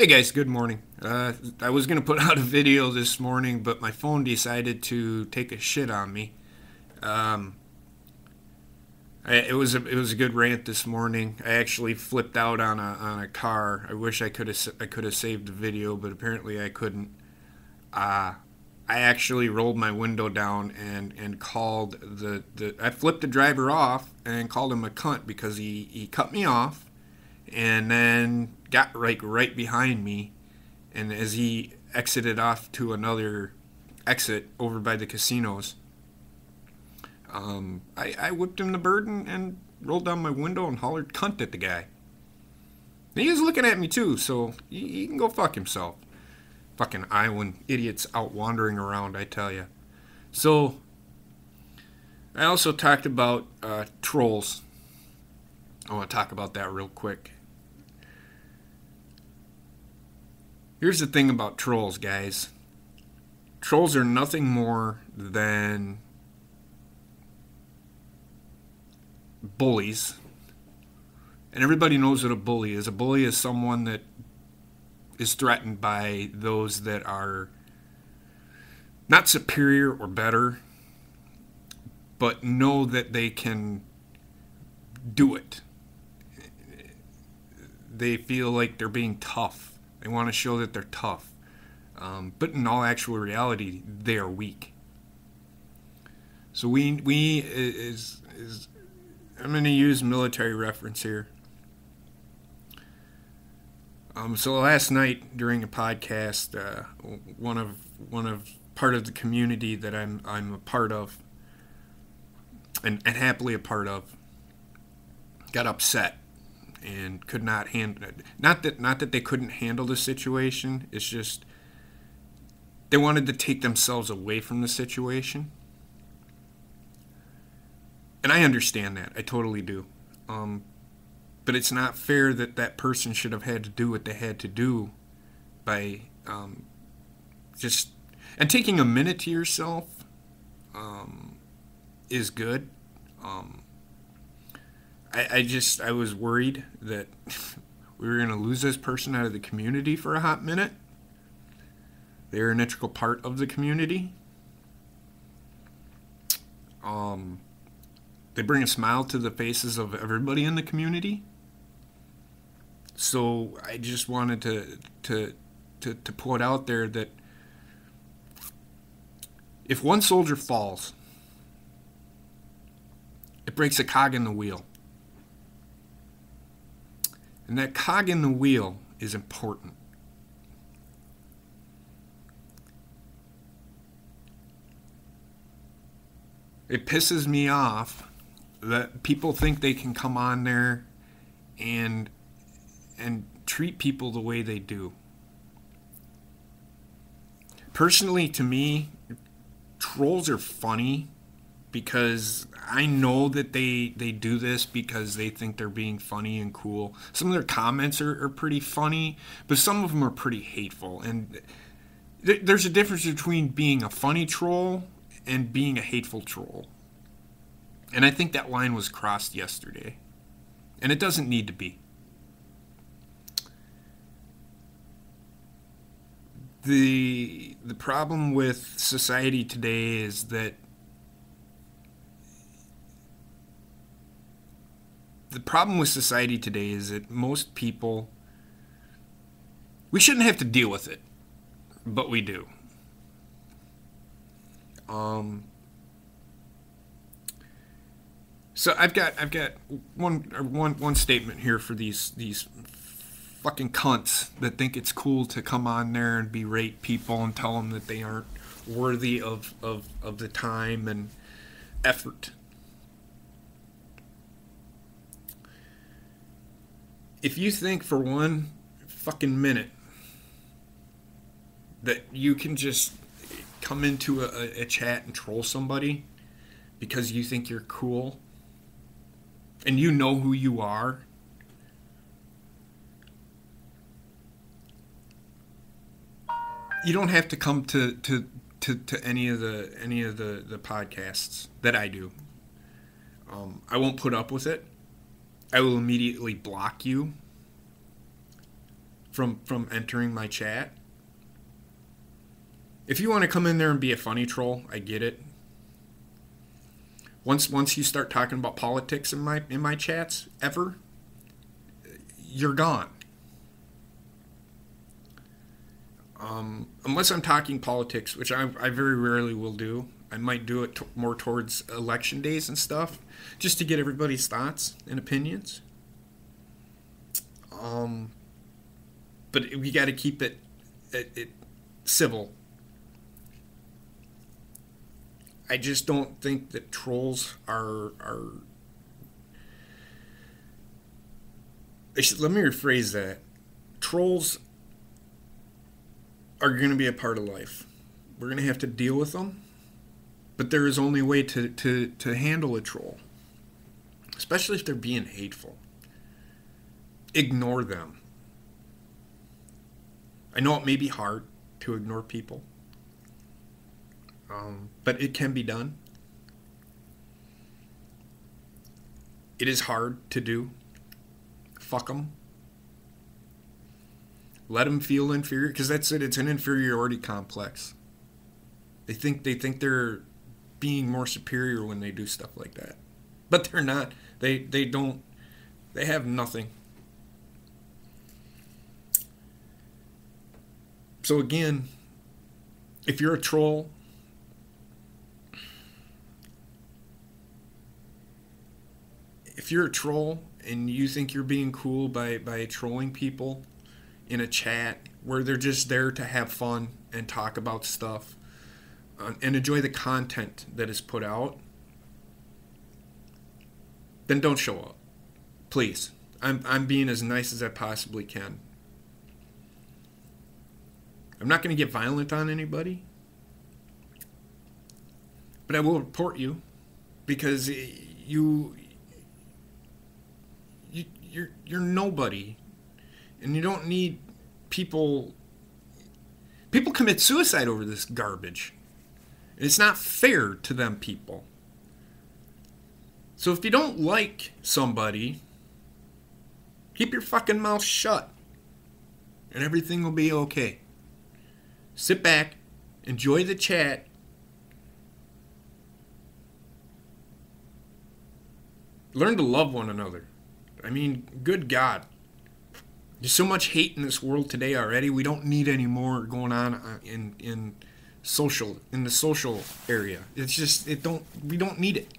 Hey guys, good morning. I was gonna put out a video this morning, but my phone decided to take a shit on me. Um, it was a good rant this morning. I actually flipped out on a car. I wish I could have saved the video, but apparently I couldn't. Uh, I actually rolled my window down and called the I flipped the driver off and called him a cunt because he cut me off and then got right behind me. And as he exited off to another exit over by the casinos, I whipped him the bird and rolled down my window and hollered cunt at the guy. And he was looking at me too, so he can go fuck himself. Fucking island idiots out wandering around, I tell ya. So, I also talked about trolls. I want to talk about that real quick. Here's the thing about trolls, guys. Trolls are nothing more than bullies. And everybody knows what a bully is. A bully is someone that is threatened by those that are not superior or better, but know that they can do it. They feel like they're being tough. They want to show that they're tough. But in all actual reality, they are weak. So I'm going to use military reference here. So last night during a podcast, one of part of the community that I'm a part of and happily a part of got upset and could not handle it. Not that they couldn't handle the situation. It's just they wanted to take themselves away from the situation. And I understand that. I totally do. But it's not fair that that person should have had to do what they had to do by just... And taking a minute to yourself is good. I was worried that we were going to lose this person out of the community for a hot minute. They're an integral part of the community. They bring a smile to the faces of everybody in the community. So I just wanted to put it out there that if one soldier falls, it breaks a cog in the wheel. And that cog in the wheel is important. It pisses me off that people think they can come on there and treat people the way they do. Personally, to me, trolls are funny because I know that they do this because they think they're being funny and cool. Some of their comments are pretty funny, but some of them are pretty hateful. And there's a difference between being a funny troll and being a hateful troll. And I think that line was crossed yesterday. And it doesn't need to be. The problem with society today is that most people, we shouldn't have to deal with it, but we do. So I've got one statement here for these fucking cunts that think it's cool to come on there and berate people and tell them that they aren't worthy of the time and effort. If you think for one fucking minute that you can just come into a chat and troll somebody because you think you're cool and you know who you are, you don't have to come to any of the podcasts that I do. I won't put up with it. I will immediately block you. from entering my chat. If you want to come in there and be a funny troll, I get it. Once you start talking about politics in my chats, you're gone. Unless I'm talking politics, which I very rarely will do. I might do it more towards election days and stuff, just to get everybody's thoughts and opinions. But we got to keep it civil. I just don't think that trolls are let me rephrase that. Trolls are going to be a part of life. We're going to have to deal with them. But there is only a way to handle a troll. Especially if they're being hateful. Ignore them. I know it may be hard to ignore people. But it can be done. It is hard to do. Fuck them. Let them feel inferior, because that's it. It's an inferiority complex. They think they're being more superior when they do stuff like that, but they're not. They don't. They have nothing. So again, if you're a troll, and you think you're being cool by trolling people in a chat where they're just there to have fun and talk about stuff and enjoy the content that is put out, then don't show up. Please. I'm being as nice as I possibly can. I'm not going to get violent on anybody, but I will report you, because you're nobody, and you don't need people commit suicide over this garbage. And it's not fair to them people. So if you don't like somebody, keep your fucking mouth shut, and everything will be okay. Sit back, enjoy the chat, learn to love one another. I mean, good God. There's so much hate in this world today already. We don't need any more going on in the social area. It's just we don't need it.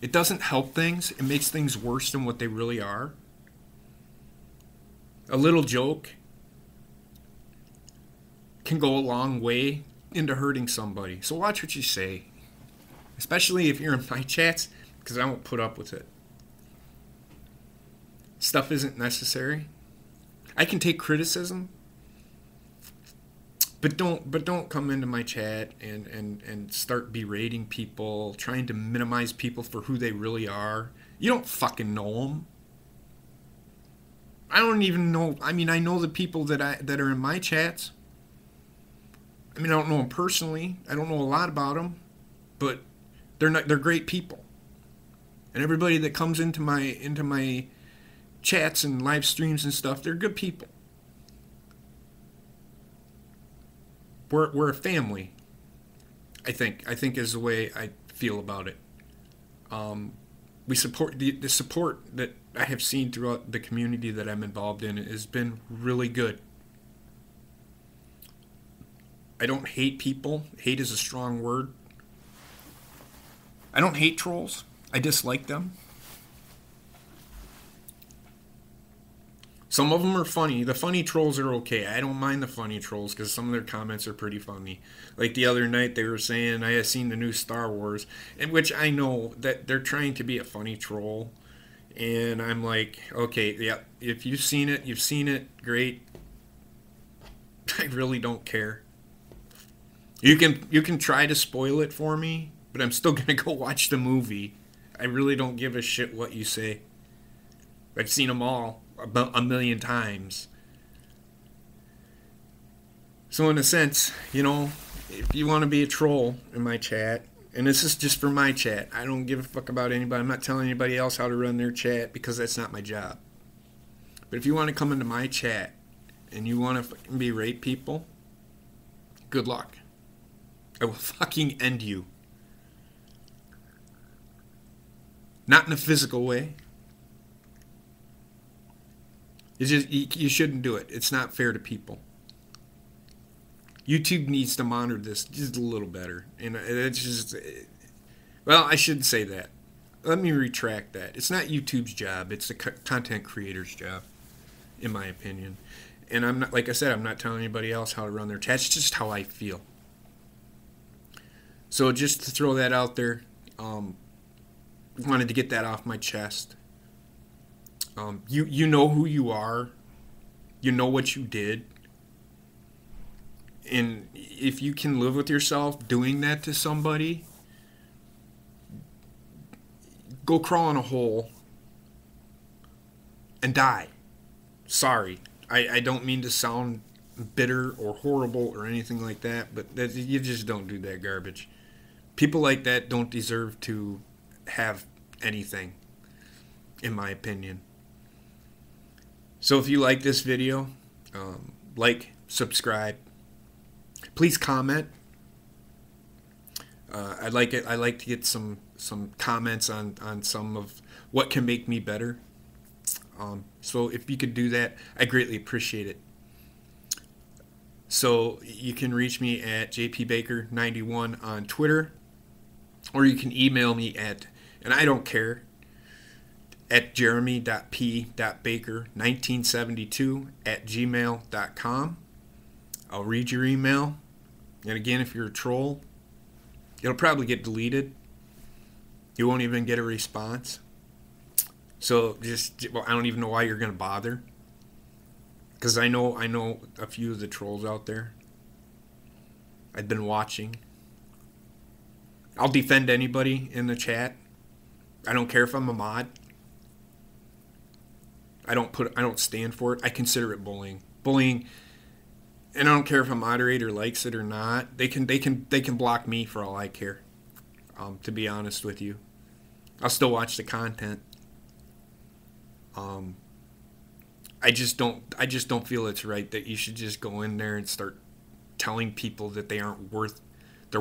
It doesn't help things. It makes things worse than what they really are. A little joke can go a long way into hurting somebody. So watch what you say, especially if you're in my chats, because I won't put up with it. Stuff isn't necessary. I can take criticism, but don't come into my chat and start berating people, trying to minimize people for who they really are. You don't fucking know them. I don't even know. I mean, I know the people that are in my chats. I mean, I don't know them personally. I don't know a lot about them, but they're great people. And everybody that comes into my chats and live streams and stuff, they're good people. We're a family. I think is the way I feel about it. We support the support that I have seen throughout the community that I'm involved in has been really good. I don't hate people. Hate is a strong word. I don't hate trolls. I dislike them. Some of them are funny. The funny trolls are okay. I don't mind the funny trolls because some of their comments are pretty funny. Like the other night they were saying I had seen the new Star Wars, in which I know that they're trying to be a funny troll. And I'm like, okay, yeah, if you've seen it, great. I really don't care. You can try to spoil it for me, but I'm still going to go watch the movie. I really don't give a shit what you say. I've seen them all about a million times. So in a sense, if you want to be a troll in my chat, and this is just for my chat, I don't give a fuck about anybody. I'm not telling anybody else how to run their chat because that's not my job. But if you want to come into my chat and you want to fucking berate people, good luck. I will fucking end you. Not in a physical way. It's just, you shouldn't do it. It's not fair to people. YouTube needs to monitor this just a little better. And it's just, well, I shouldn't say that. Let me retract that. It's not YouTube's job. It's the content creator's job, in my opinion. And I'm not, like I said, I'm not telling anybody else how to run their chat. It's just how I feel. So just to throw that out there, wanted to get that off my chest. You know who you are. You know what you did. And if you can live with yourself doing that to somebody, go crawl in a hole and die. Sorry. I don't mean to sound bitter or horrible or anything like that, but you just don't do that garbage. People like that don't deserve to have anything, in my opinion. So if you like this video, like, subscribe. Please comment. I'd like to get some comments on some of what can make me better. So if you could do that, I greatly appreciate it. So you can reach me at jpbaker91 on Twitter, or you can email me at, and I don't care, at jeremy.p.baker1972@gmail.com. I'll read your email. And again, if you're a troll, it'll probably get deleted. You won't even get a response. So well, I don't even know why you're going to bother. Because I know a few of the trolls out there. I've been watching. I'll defend anybody in the chat. I don't care if I'm a mod. I don't stand for it. I consider it bullying. Bullying, and I don't care if a moderator likes it or not. They can block me for all I care. To be honest with you, I'll still watch the content. I just don't feel it's right that you should just go in there and start telling people that they're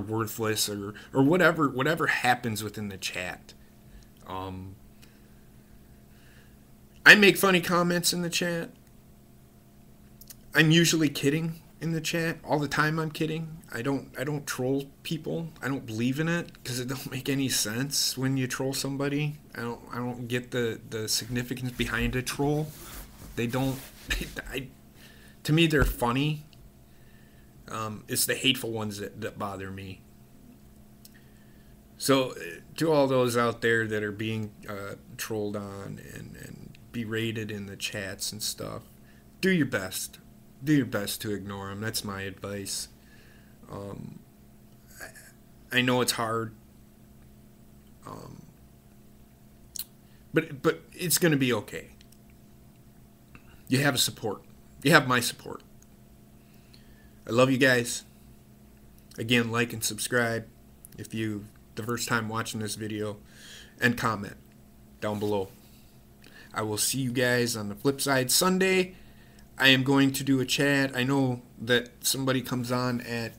worthless or whatever happens within the chat. I make funny comments in the chat. I'm usually kidding in the chat. All the time I'm kidding. I don't troll people. I don't believe in it because it don't make any sense when you troll somebody. I don't get the significance behind a troll. They don't. To me, they're funny. It's the hateful ones that bother me. So to all those out there that are being trolled on and berated in the chats and stuff, do your best. Do your best to ignore them. That's my advice. I know it's hard. But it's going to be okay. You have a support. You have my support. I love you guys. Again, like and subscribe if you the first time watching this video, and comment down below. I will see you guys on the flip side Sunday. I am going to do a chat. I know that somebody comes on at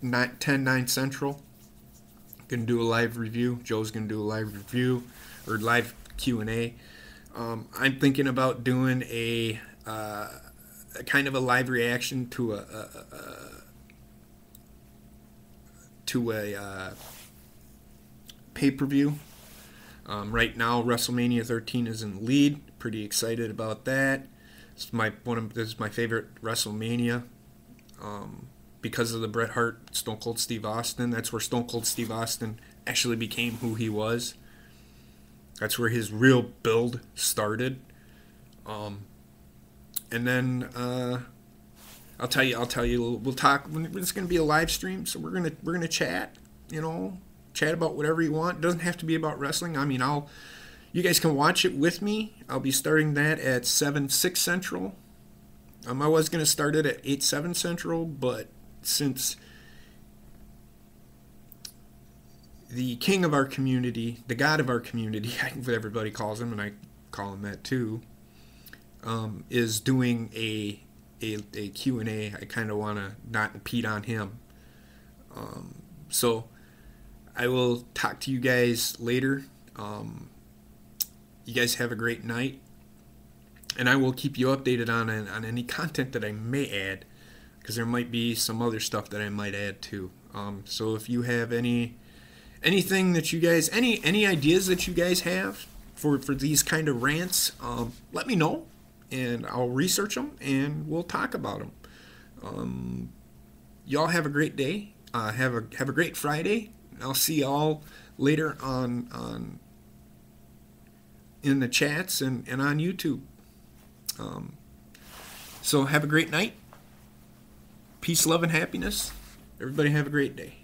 9 Central. Going to do a live review. Joe's going to do a live review or live Q&A. I'm thinking about doing a kind of a live reaction to a pay-per-view. Right now, WrestleMania 13 is in the lead. Pretty excited about that. This is my favorite WrestleMania because of the Bret Hart, Stone Cold Steve Austin. That's where Stone Cold Steve Austin actually became who he was. That's where his real build started. And then I'll tell you. We'll talk. It's going to be a live stream, so we're gonna chat. Chat about whatever you want. It doesn't have to be about wrestling. I mean, you guys can watch it with me. I'll be starting that at 6 Central. I was going to start it at 7 Central, but since the king of our community, the god of our community, what everybody calls him, and I call him that too, is doing a Q&A. I kind of want to not impede on him. So I will talk to you guys later. You guys have a great night, and I will keep you updated on any content that I may add, because there might be some other stuff that I might add too. So if you have anything that you guys, any ideas that you guys have for these kind of rants, let me know, and I'll research them and we'll talk about them. Y'all have a great day. Have a great Friday. I'll see y'all later on in the chats and on YouTube. So have a great night. Peace, love, and happiness. Everybody have a great day.